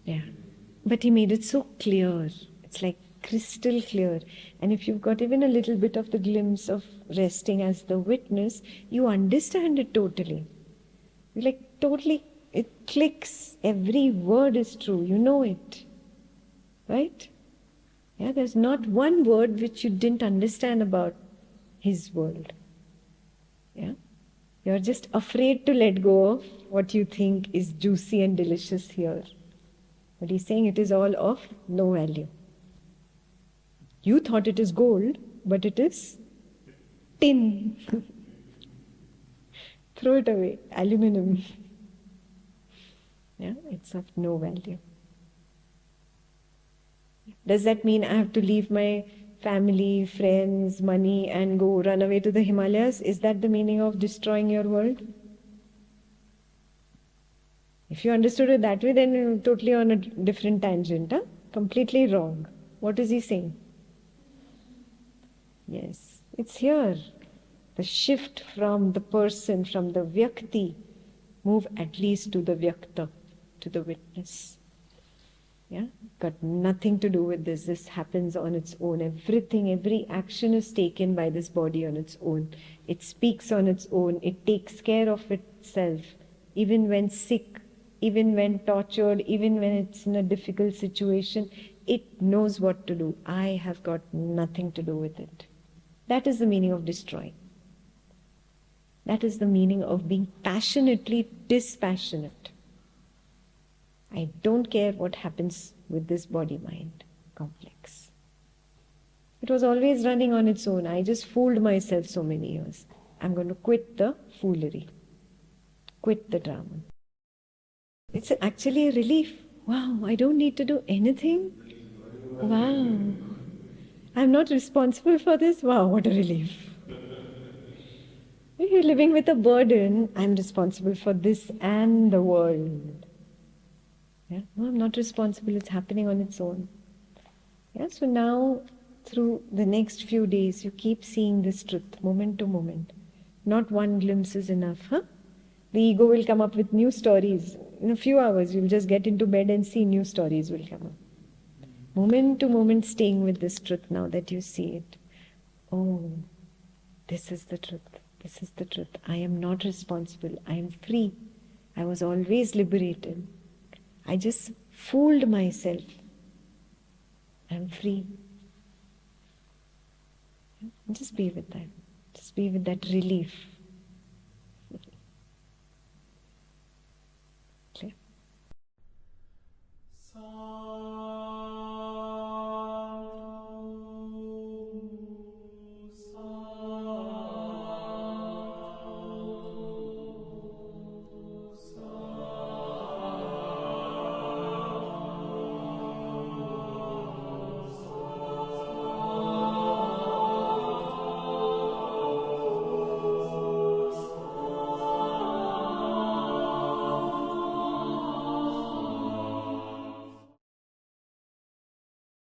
Yeah. But he made it so clear. It's like crystal clear. And if you've got even a little bit of the glimpse of resting as the witness, you understand it totally. You like totally, it clicks. Every word is true. You know it. Right? Yeah, there's not one word which you didn't understand about his world. Yeah? You're just afraid to let go of what you think is juicy and delicious here. But he's saying it is all of no value. You thought it is gold, but it is tin. Throw it away. Aluminum. Yeah, it's of no value. Does that mean I have to leave my family, friends, money and go run away to the Himalayas? Is that the meaning of destroying your world? If you understood it that way, then you're totally on a different tangent. Huh? Completely wrong. What is he saying? Yes, it's here. The shift from the person, from the Vyakti, move at least to the Vyakta, to the witness. Yeah, got nothing to do with this. This happens on its own. Everything, every action is taken by this body on its own. It speaks on its own. It takes care of itself, even when sick, even when tortured, even when it's in a difficult situation. It knows what to do. I have got nothing to do with it. That is the meaning of destroying. That is the meaning of being passionately dispassionate. I don't care what happens with this body-mind complex. It was always running on its own. I just fooled myself so many years. I'm going to quit the foolery. Quit the drama. It's actually a relief. Wow, I don't need to do anything. Wow. I'm not responsible for this. Wow, what a relief. If you're living with a burden, I'm responsible for this and the world. Yeah? No, I'm not responsible. It's happening on its own. Yeah? So now, through the next few days, you keep seeing this truth, moment to moment. Not one glimpse is enough. Huh? The ego will come up with new stories. In a few hours, you'll just get into bed and see new stories will come up. Moment to moment, staying with this truth now that you see it. Oh, this is the truth. This is the truth. I am not responsible. I am free. I was always liberated. I just fooled myself. I'm free. Just be with that. Just be with that relief. Clear?